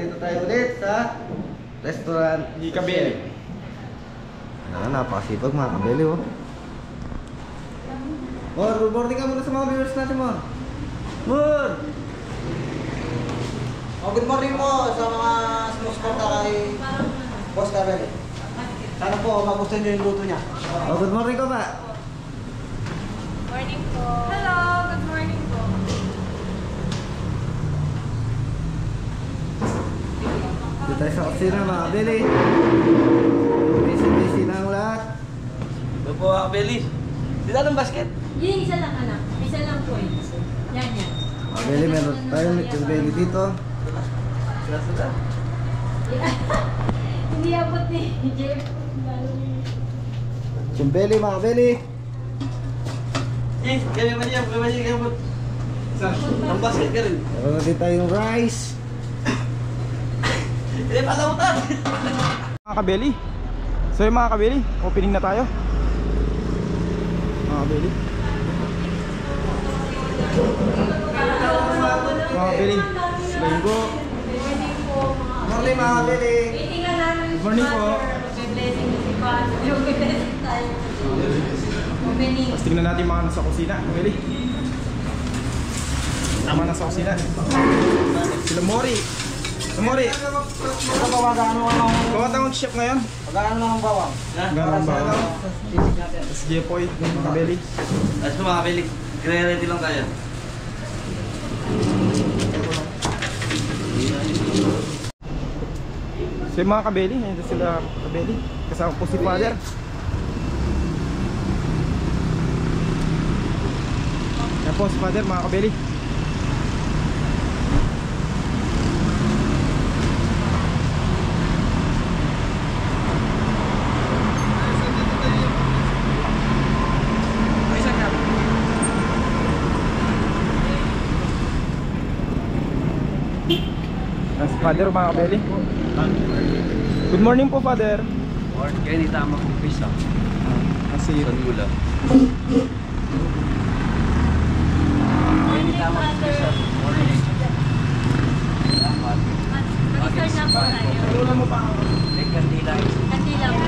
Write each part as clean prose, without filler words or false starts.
nandito tayo ulit sa restaurant Kabeli. Napakasipag mga kabeli oh. Mor, good morning ka muna sa mga viewers natin mo. Mor! Good morning po sa mga sumusuporta kay Boss Kabeli. Sana po magustuhan nyo yung luto niya. Good morning ka ba? Morning po. Hello, good morning po. Dito tayo sa kusina mga kabeli. Busy na ang lahat. Ito po mga kabeli. Di lang basket. Yung isa lang anak. Isa lang po eh. Yan. Mga kabeli, meron tayong yung belly dito. Sila. Hindi abot ni Jeff. Yung belly mga kabeli. Kaya ba niya? Ang basket ka rin. Meron natin tayong rice. Hindi pa lautan. Mga kabeli. So yung mga kabeli, opening na tayo. Mga kabeli. Mga kabeli. Linggo. Morning mga kabeli. Itingan namin Good morning po. May blessing na si Paano. Yung blessing tayo. Opening. Tapos tingnan natin mga nasa kusina. Kabeli. Tama nasa kusina. Sila Mori. Mori. Ito pagkano Kawatang chef ngayon. lang ang bawang. Ganun ba? Sisig natin. Tapos Jepoy, mga kabeli. Ayos po mga kabeli, ready lang tayo. So yung mga kabeli, nandito sila kabeli. Kasama po si Father. Yan po si Father, mga kabeli. Yan si Father, mga kabeli. Good morning po, Father. Kaya hindi tama kong pisa. Kasi Sa lula. Kaya hindi tama kong pisa. Morning. Salamat. Mag-start na po tayo. mo pa ako. Kandila. Kandila po.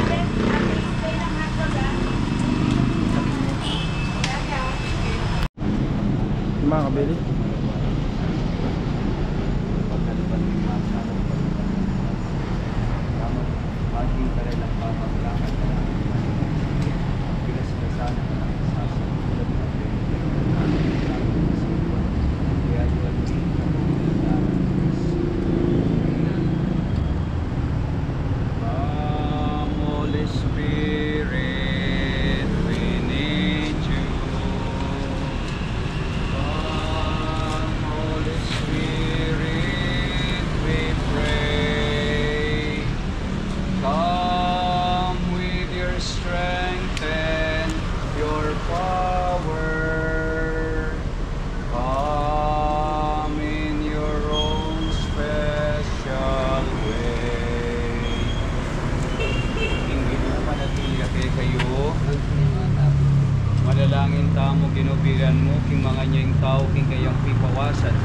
Yung mga kabeli. Holy Spirit, we need you. Come, Holy Spirit, we pray. Come with your strength and your power. Come in your own special way. Ingin mo manatili kayo. Manalangin tamo ginubigan mo king mga niyang tao king kayang pipawasan.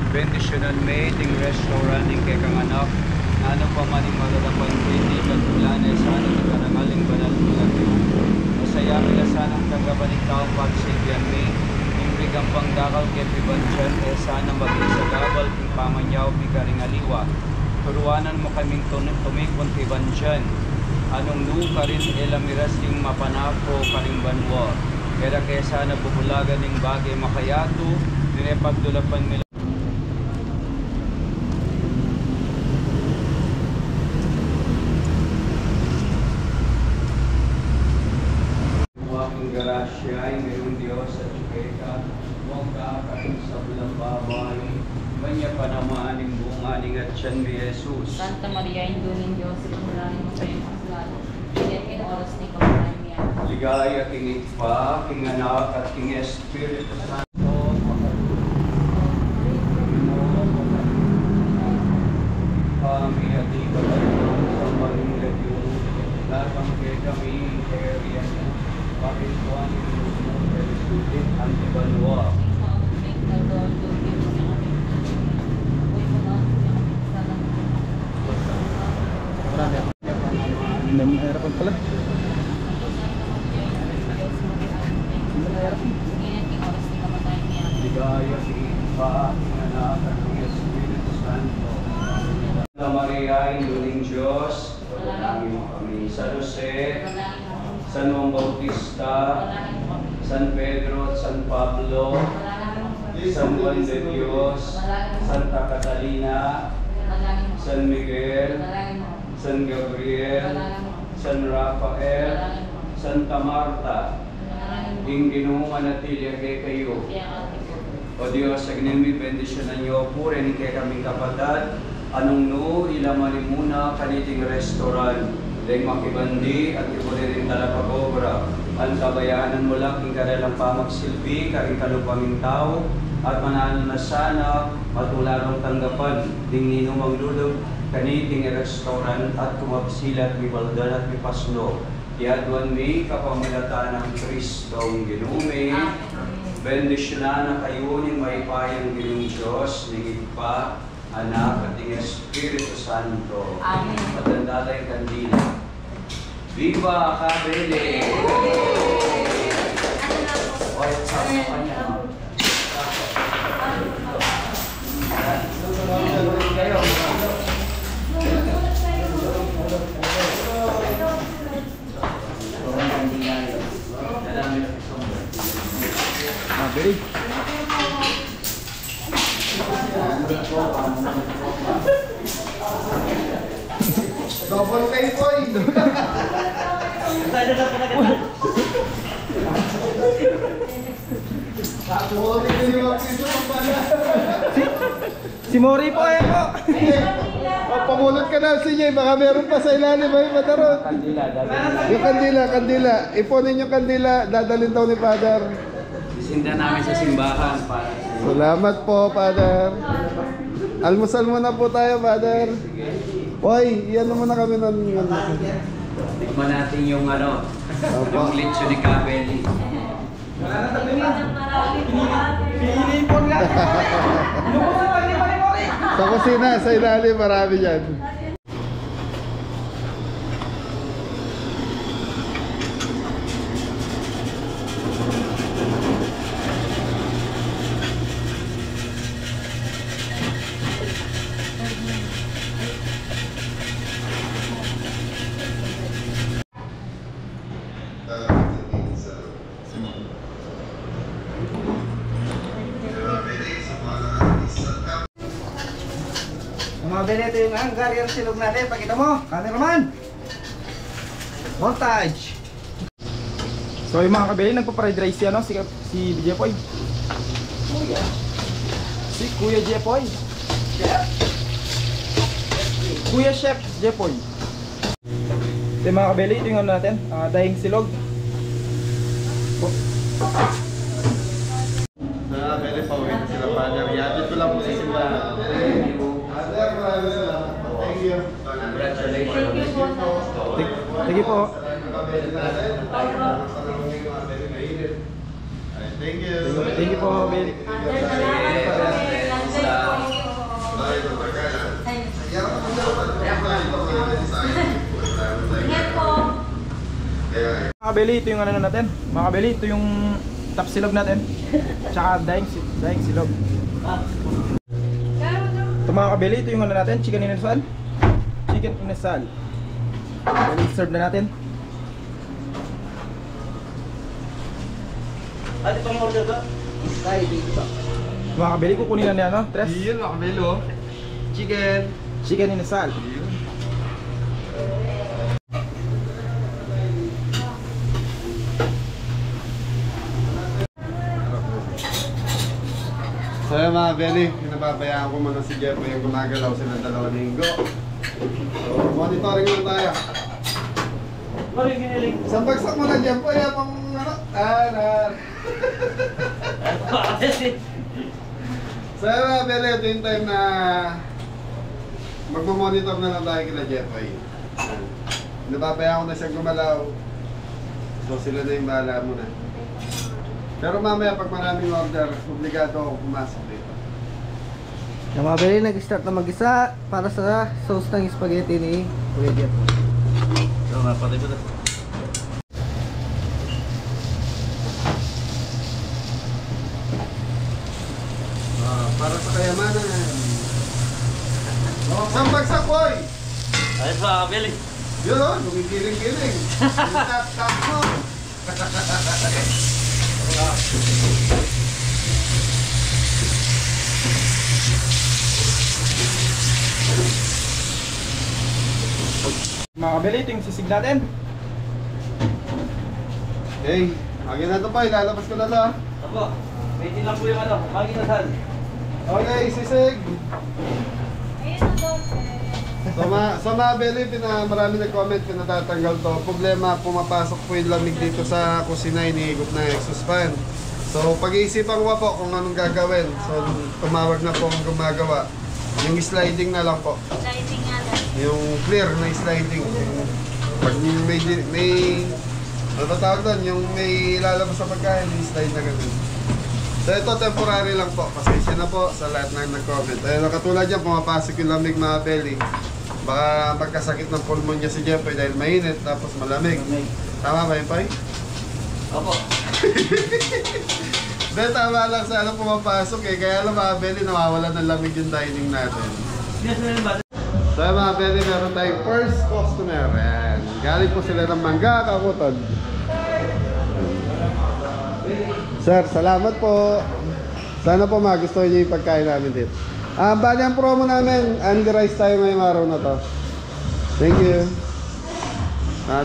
Bendisyonan may ting restaurant king kay kang anak. Ano pa man yung malalapang hindi pagkulanay sana ng karangaling banal mulat mo. Masaya nila sanang tagabalik tao pagsigyan may imbrigang pangdakal kay pibansyan eh sana mag-isagabal king pamanyaw bigaring aliwa. Turuanan mo kaming tumikon pibansyan. Anong luka rin elamiras yung mapanako karing banwa. Kaya kaya sana bubulagan ng bagay makayato, dinepagdulapan nila. Ang garasya ay mayroong Diyos at Chukeka, huwag kakain sa bulang babay, manya panamaning bunganing at siyan ni Jesus. Santa Maria, Indulin Diyos, Sinulanin mo kayo ang kasalanan. Bigyan kayo ng oras ni Panginoon niya. Ligaya king Ipa, king Anak at king Espiritu Santo. Kami at ibabayon sa maling ladyo, latang kay kami area niya. Bakit po ang inulit mo, Pelisulit, ang ibanwa. pala. Ligaya si Ipa, anak at ng Espiritu Santo. Santa Maria, Inuling Diyos, panalangin mo kami. San Jose, San Juan Bautista, San Pedro at San Pablo, San Juan de Dios, Santa Catalina, San Miguel, San Gabriel, San Rafael, Santa Marta, ing ginumanatili kayo. O Diyos, sa ginimi, bendisyonan niyo po rin kay kaming kapatid, anong no, ilaman muna kaniting restaurant, dahil makibandi at ipo rin talapagobra. Ang kabayanan mo lang, ing kanilang pamagsilbi, karing kalupanging tao, at manalo na sana, matularong tanggapan, ding ninumang lulog, kaniting restaurant at kumapsilat, mi baldan at mi paslo. Tiadwan mi kapamilatan ng Kristong ginume, bendisyonan na kayo ni maipayang ginong Diyos, ni Ipa, Anak at ng Espiritu Santo. Amen. Matanda tayong kandila. Viva Kabele! Oy, sama ka niya. Kayo. Beli. Double pay point! Si Mori po eh po. Pamulot ka na si Jay, baka meron pa sa ilalim ay matarot. Yung kandila. Ipunin yung kandila, dadalhin daw ni Father. Sinda namin sa simbahan para sa Salamat po, Father. Almusal muna po tayo, Father. Hoy, iyan muna kami ng... tikman natin yung ano, yung lechon ni Kabeli. Wala na tagpinin. Pinipon lang. Lubos na pag ni Mori. Sa kusina, sa ilalim, marami dyan. Mga Benito yung hanggar, yung silog natin. Pakita mo, cameraman. Montage. So yung mga kabeli, nagpa-fried rice si, ano, si Jepoy. Si Kuya Jepoy. Kuya Chef Jepoy. So yung mga kabeli, ito yung ano natin, dahing silog. Very pauwi na sila, Father. Yatid ko lang po sa simbahan. Father, maraming salamat po. Thank you. Sige po. Thank you. Thank you po, Beli. Mga kabeli, ito yung ano natin. Mga kabeli, ito yung top silog natin. Tsaka daing silog. Ito mga kabeli, ito yung ano natin. Chicken inasal. Chicken inasal. Bali, serve na natin. Ate, pang-order ka? Ay, dito. Mga kabeli, kukunin na niya, no? Tres. Yun, mga kabelo. Chicken. Chicken inasal. So yun mga Belly, pinababayaan ko muna si Jeff yung gumagalaw silang 2 linggo. So monitoring lang tayo. Isang bagsak mo na Jeff, kaya pang ano? So yun mga Belly, ito yung time na magmamonitor na lang tayo kila Jeff. Pinababayaan ko na siyang gumalaw. So sila na yung bahala muna. Pero mamaya pag maraming order, obligado ako pumasok dito. Yung mga Benito nag-start na mag-isa para sa sauce ng spaghetti ni Kuya Jeff. So, napatay ba na? para sa kayamanan. Isang bagsak, boy! Ayos ba, Billy? Yun o, lumigiling-giling. Tap-tap mo. Mga kabeli, ito yung sisig natin. Okay, agad na ito pa, ilalabas ko na ito. Opo, waiting lang po yung ano, maginasal. Okay, sisig. Sa mga beli, marami nag-comment, pinatatanggal to. Problema, pumapasok po yung lamig dito sa kusina, iniigop na exhaust fan. So, pag-iisipan ko po kung anong gagawin. So, tumawag na po ang gumagawa. Yung sliding na lang po. Sliding nga lang. Yung clear na sliding. Pag may ano tawag doon, yung may lalabas sa pagkain, may slide na ganun. So ito temporary lang po, pasensya na po sa lahat na nag-comment. Ayun, katulad yan, pumapasok yung lamig mga belly. Baka magkasakit ng pulmonya si Jeffrey dahil mainit tapos malamig. Tama ba yun, Pai? Opo. Dahil tama lang sa ano pumapasok eh, kaya lang mga belly nawawala ng lamig yung dining natin. So mga belly, meron tayong first customer. Ayan. Galing po sila ng Mangga, Kakutod. Sir, salamat po. Sana po magustuhan niyo yung pagkain namin dito. Bali ang promo namin, Andy Rice tayo ngayong araw na to. Thank you.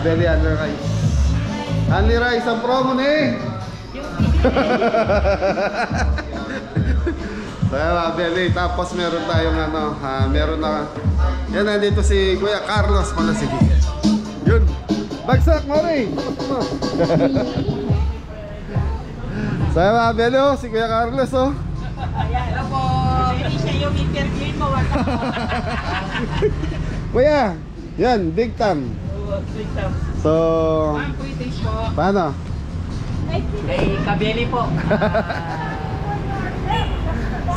Belly, Andy Rice. Andy Rice, ang promo na eh. Kaya Belly, tapos meron tayong ano, meron na. Yan, nandito si Kuya Carlos Malasigi. Yun. Bagsak mo rin. Saya mga Belly, oh, si Kuya Carlos, oh. Ayan po. Hindi siya yung interview mo. Kuya, yan, big time. So, paano? Kay Kabeli po.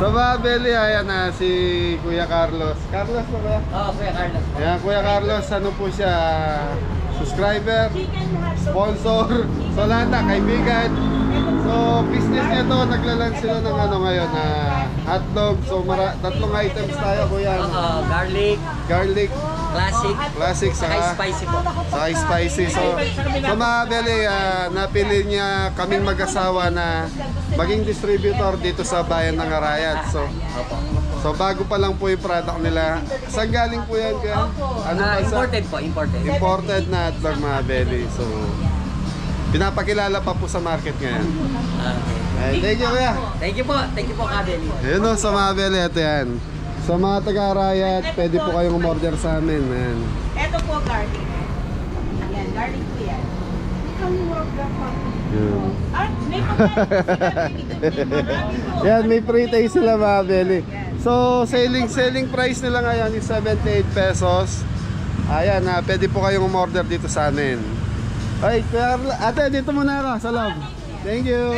So mga Belly, ayan na si Kuya Carlos. Carlos po ba? Oo, Kuya Carlos. Ayan, Kuya Carlos, ano po siya? Subscriber, sponsor, so lahat na, kaibigan. So business nito, naglalan sila ng ano ngayon, hotdog. So tatlong items tayo, Kuya. Oo, garlic, Classic, saka spicy po. saka spicy. So mga Belly, napili niya kaming mag-asawa na maging distributor dito sa bayan ng Arayat. So bago pa lang po yung product nila. Saan galing po yan, Kuya? Ano ba sa? Imported po, imported. Imported na hotdog, mga Belly. So pinapakilala pa po sa market ngayon. Okay. Thank you, Kuya. Thank you po Kabeli. Ayun o, sa mga Belly, ito yan. Sa mga taga-Arayat, pwede po kayong umorder sa amin. Ayan. Ito po garlic. Yan, garlic po yan. Yun. At may pagkain. Yan, may free taste sila, mga Belly. So, selling price nila ngayon is 78 pesos. Ayan, pwede po kayong umorder dito sa amin. Ay, ate, dito muna ako sa loob. Thank you.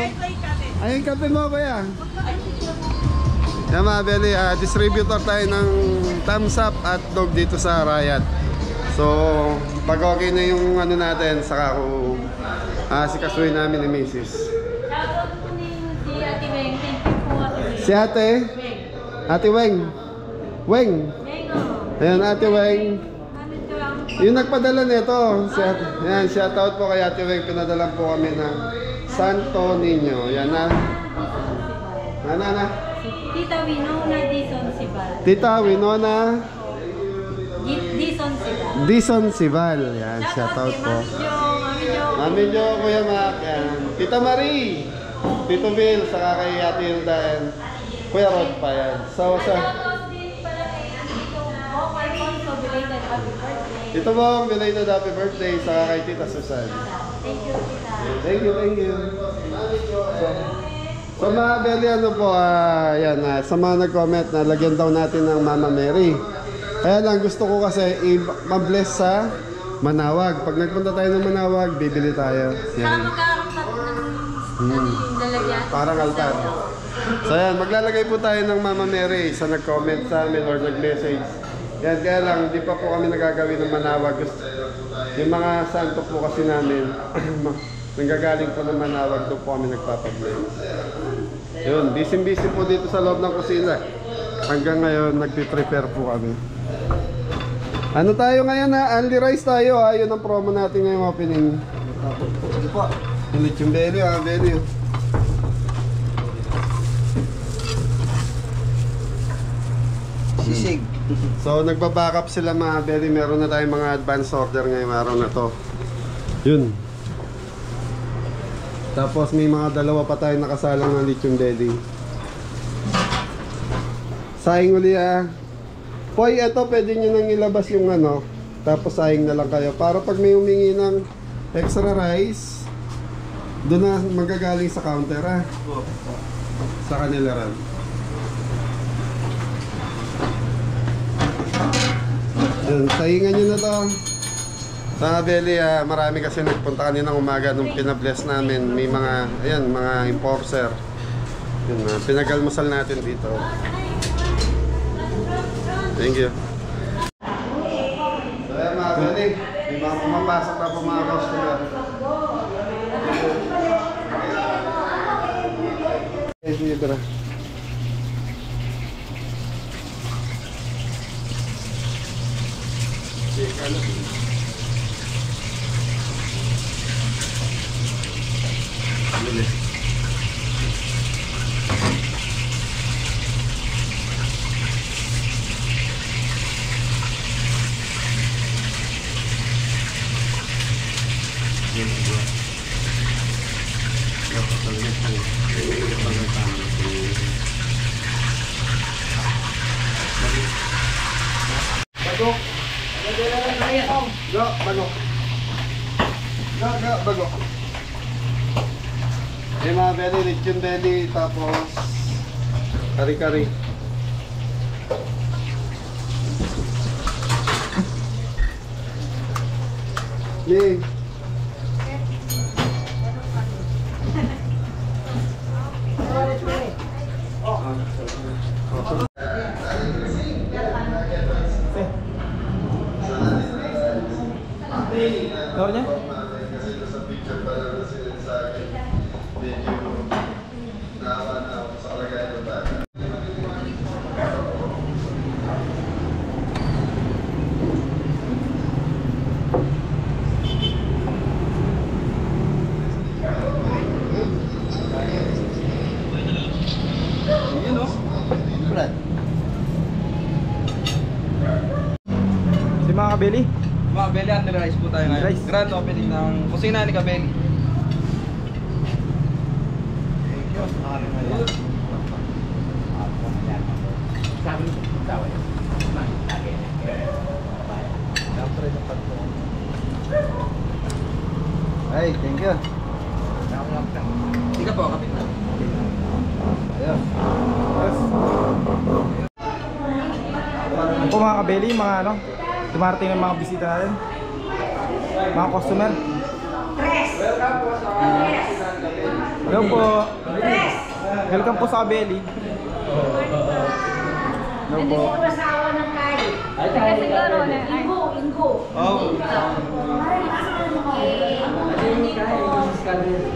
Ayun, kape mo, Kuya. Yan mga Belly, distributor tayo ng thumbs up at dog dito sa Arayat. So, pag okay na yung ano natin, saka ko sikasuhin namin ni Mrs. Shoutout po ni si Ate Weng. Thank you po, Ate Weng. Si Ate? Ate Weng. Weng. Ayan, Ate Weng. Yung nagpadala nito, si Ate. Yan, shoutout po kay Ate Weng. Pinadalan po kami ng Santo Niño. Yan na. Na. Tita Winona Dison Sibal. Tita Winona Dison Sibal. Dison Sibal. Yan, shoutout po. Mami Jo, Kuya Mac. Yan. Tita Marie. Tito Bill, saka kay Ate Hilda and Kuya Rod pa yan. So, ito po ang belated happy birthday saka kay Tita Susan. Thank you, Tita. Thank you. So mga Belly, ano po, yan, sa mga nag-comment na lagyan daw natin ng Mama Mary. Kaya lang gusto ko kasi i-bless sa Manawag. Pag nagpunta tayo ng Manawag, bibili tayo. Yan. Lalagyan. Parang altar. So yan, maglalagay po tayo ng Mama Mary sa nag-comment sa amin or nag-message. Yan, kaya lang, di pa po kami nagagawin ng Manawag. Yung mga santo po kasi namin, nanggagaling po ng Manawag, doon po kami nagpapabless. Yun, busy po dito sa loob ng kusina. Hanggang ngayon, nagpiprepare po kami. Ano tayo ngayon ha? Only rice tayo ha. Yun ang promo natin ngayong opening. Sige po. Ulit yung belly ha, belly. Sisig. So, nagpa-backup sila mga belly. Meron na tayong mga advance order ngayong araw na to. Yun. Tapos may mga dalawa pa tayong nakasalang ng lechon belly. Saing uli ah. Poy, eto pwede nyo nang ilabas yung ano. Tapos saing na lang kayo. Para pag may humingi ng extra rice, doon na magagaling sa counter ah. Sa kanila rin. Yun, saingan nyo na to. Sa Belly, marami kasi nagpunta kaninang umaga nung pinabless namin. May mga, ayan, mga enforcer. Yun, pinagalmasal natin dito. Thank you. So ayan mga Belly, may mga pumapasok na po mga customer. Okay, sige tara. Bagok. Go, bagok. Go, bagok. Yung mga belly, lechon belly, tapos kari-kari. Yay! Tawar niya? Si mga kabeli. Mga Kabeli, under rice po tayo ngayon. Rice. Grand opening ng kusina ni Kabeli. Ay, thank you. Hindi ka po, kapit na. Ayun. Yan po mga kabeli, mga ano, dumarating ng mga bisita natin, mga customer. Hello po. Welcome po sa Kabeli. Hello po. Asawa ng Kali. Ingo. Oh.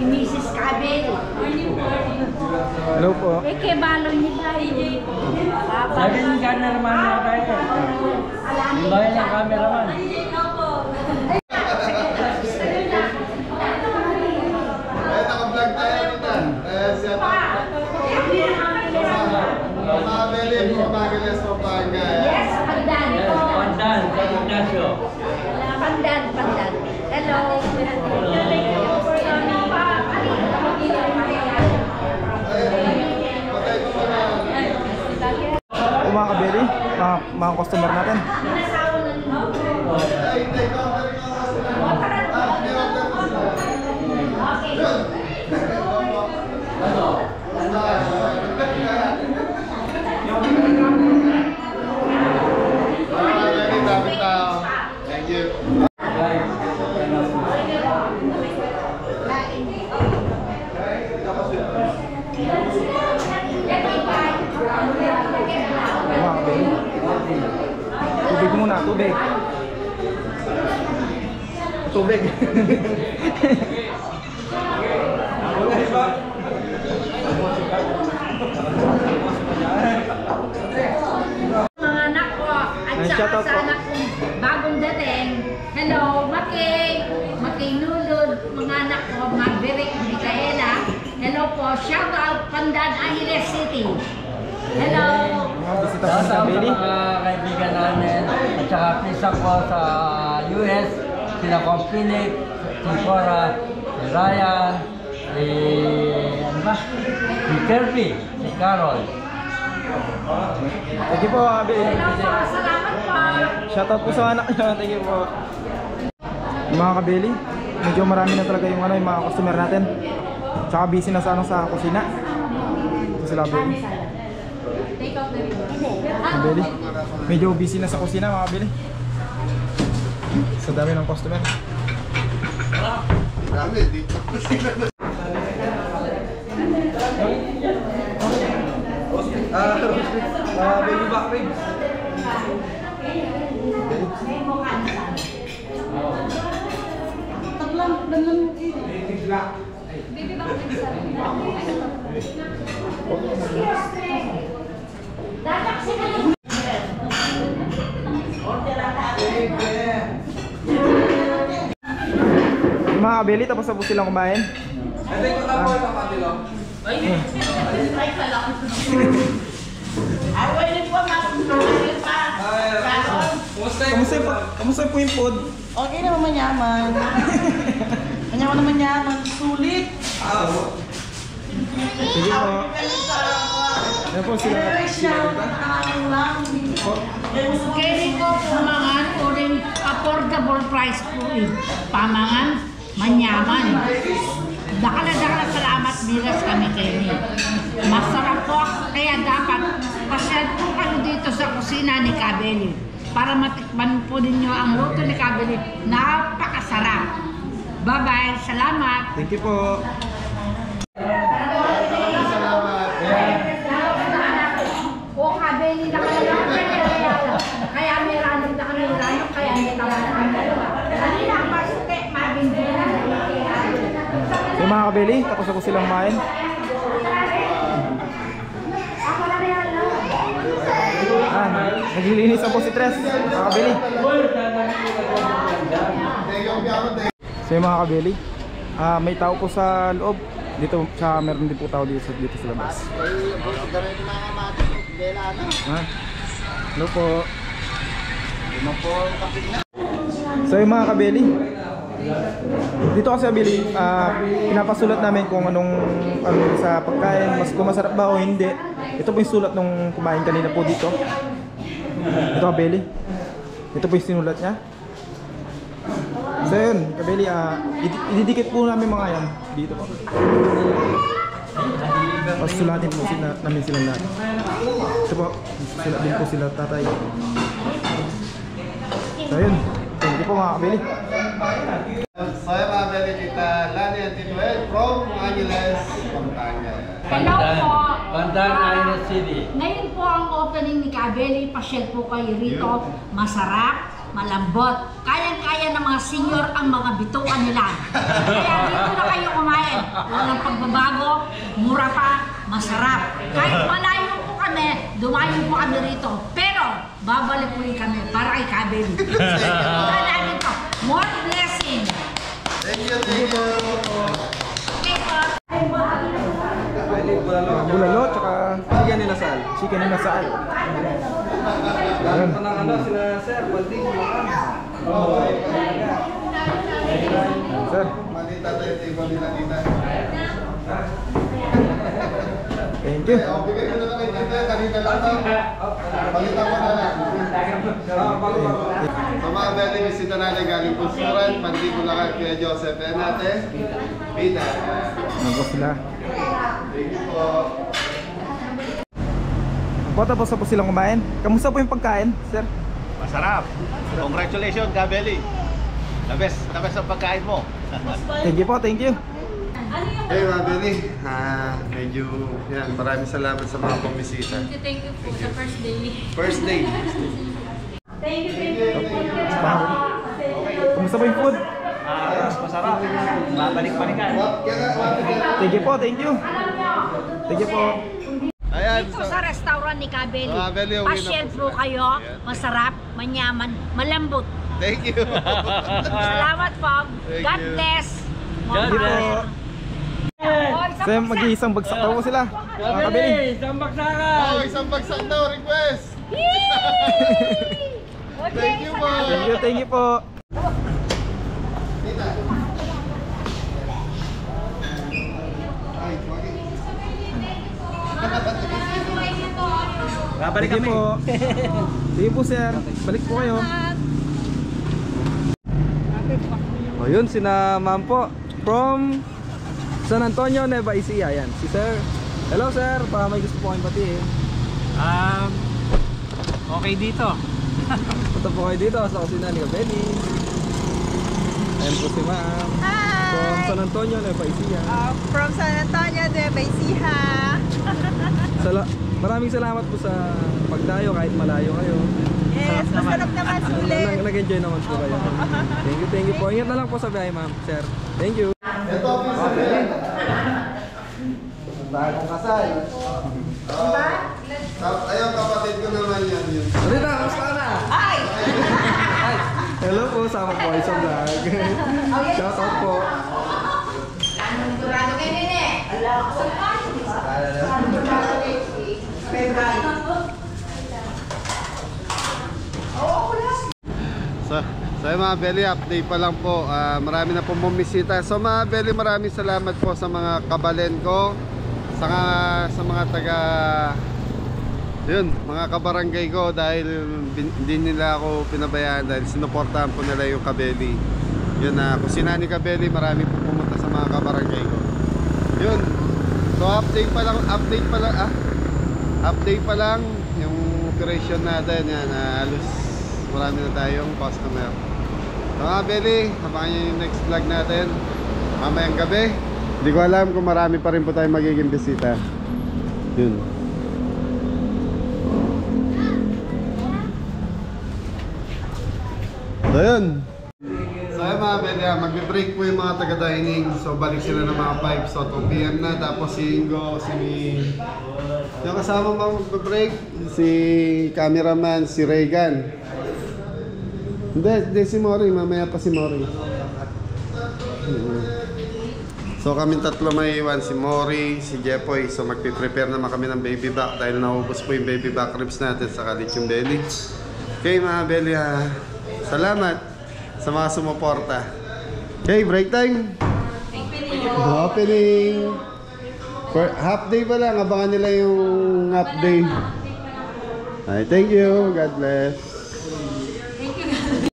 Mrs. Kabel. Hello po. Kay balon ni Kali. Sabi ni cameraman na tayo. Yung bahay ng cameraman. Naka-vlog tayo dito. Mga belly, pumagalas mo pa nga. Yes, pandan. Pandan, sa Ignacio. Pandan. Hello. Po mga kabeli, mga customer natin. Thank you. Mga kabeli. Tubig muna, tubig. Tubig. Ay, Tsaka shoutout sa po. anak kong bagong dating. Hello, Maki Nulod, mga anak ko, Marverick, Micaela. Hello po, shout out Pandan, Angeles City. Hello. Mga bisita po Shout sa out sa Kabeli. mga kaibigan namin at saka pisa ko sa US, sila Kong Philip, si Cora, si Ryan, ano ba? Si Kirby, si Carol. Thank you po, mga Kabeli. Hello po, salamat po. Shoutout po sa anak nyo. Thank you po. Yung mga Kabeli, medyo marami na talaga yung mga customer natin. Tsaka busy na sa kusina. Ito sila Kabeli. Take off the video. Kabeli. Medyo busy na sa kusina mga Kabeli. Sa dami ng customer. Dami, dito. Baby back ribs. Yung mga Kabeli, tapos na po silang kumain. Ito yung ako ito Kabelo. Kamusta po yung food? Okay naman manyaman. Manyaman na manyaman. Sulit. Sige po. Yan po sila. Kaya ko pumangan o rin affordable price po eh. Pamangan, manyaman. Dakala salamat nilas kami Kenny. Masarap po kaya dapat pasyal po kayo dito sa kusina ni Kabeli para matikman po ninyo ang luto ni Kabeli. Napakasarap. Bye-bye. Salamat. Thank you po. O Kabeli na kaya may ranig na kami ranog kaya may tawanan kami. Kanina, masuke, mabindihan. Yung mga Kabeli, tapos na po silang kumain. Naglilinis na po si Tres, mga Kabeli. So yung mga Kabeli, may tao po sa loob. Dito sa meron din po tao dito sa labas. Hello po. So yung mga Kabeli, dito kasi Kabeli, pinapasulat namin kung anong sa pagkain, kung masarap ba o hindi. Ito po yung sulat nung kumain kanina po dito. Ito Kabeli. Ito po yung sinulat niya. So yun, Kabeli, ididikit po namin mga yan dito po. Tapos sulatin po namin silang lahat. Ito po, sulat din po sila tatay. So yun, thank you po mga Kabeli. So yung mga Kabeli, Tita Lani and Tito Ed from Angeles, Pampanga. Hello po. Pandan, Angeles City. Ngayon po ang opening ni Kabeli. Pasyal po kayo rito. Masarap, malambot. Kayang-kaya ng mga senior ang mga bituan nila. Kaya dito na kayo kumain. Walang pagbabago, mura pa, masarap. Kahit malayo po kami, dumayo po kami rito. Pero, babalik po kami para kay Kabeli. Namin to. More blessing. Thank you, thank you. Okay po. Bulalo, tsaka Chicken nila sal. chicken na nasaan. Lalo pa ng sila sir, balding mo Sir, Malita tayo, table nila, Tita. thank you. Bigay ko na lang kay Tita, kanina lang to. Palitan ko na lang. So mga Kabeli, bisita natin galing Pusuran, Pandibulacan, Kuya Joseph. Yan natin, Pina. Nagpo sila. Thank you po. Tapos na po silang kumain. Kamusta po yung pagkain, sir? Masarap. Congratulations, Kabeli. The best ang pagkain mo. Thank you po, thank you. Hey mga Kabeli, medyo yan, maraming salamat sa mga bumisita. Thank you po sa first day. First day. Thank you. Kamusta po yung food? Masarap. Babalik-balikan. Thank you po, thank you. Thank you po. Ayan. Dito sa restaurant ni Kabeli. Kabeli, uwi na Pasyal po po kayo. Masarap, manyaman, malambot. Thank you. Salamat po. God you. bless. God bless. So, mag-iisang bagsak daw po sila. Mga kabili. Isang baksakan! Oh, isang bagsak daw, request. Thank you po. Thank you po. Babalik Sige kami. po. Sige po sir. Balik po kayo. O yun, sina ma'am po. From San Antonio, Nueva Ecija. Yan, si sir. Hello sir, baka may gusto po kayong batiin. Okay dito. Punta po kayo dito sa kusina ni Kabeli. Ayan po si ma'am. From San Antonio, Nueva Ecija. From San Antonio, Nueva Ecija. Maraming salamat po sa pagdayo kahit malayo kayo. Yes, masarap naman sulit. Nag-enjoy naman po kayo. Thank you po. Ingat na lang po sa biyahe ma'am, sir. Thank you. Ito po sa Bagong kasal. Ayun, kapatid ko naman yan. Rita, kamusta ka na? Ay! Hello po, sama po kayo sa vlog. Shout out po. Sigurado kayo din eh. So mga Beli, update pa lang po. Marami na pong bumisita. So mga Beli, maraming salamat po sa mga kabalen ko, sa mga taga yun, mga kabarangay ko, dahil hindi nila ako pinabayaan, dahil sinuportahan po nila yung Kabeli. Yun na, kung sinani Kabeli, marami po pumunta sa mga kabarangay ko. Yun. So update pa lang yung operation natin. Yan, halos marami na tayong customer. So mga Beli, abangan nyo yung next vlog natin mamayang gabi. Hindi ko alam kung marami pa rin po tayong magiging bisita. Yun. So yun. So ayun mga Beli, magbe-break po yung mga taga-dining. So balik sila ng mga 5. So 2 PM na. Tapos si Ingo, yung kasama mga magbe-break, si cameraman, si Reagan. Hindi si Mori, mamaya pa si Mori. So kaming tatlo may iwan, si Mori, si Jepoy. So magpiprepare naman kami ng baby back dahil naubos po yung baby back ribs natin sa Lechon Belly. Okay mga Belly, salamat sa mga sumuporta. Okay, break time. Opening. For half day pa lang, abangan nila yung half day. Thank you, God bless.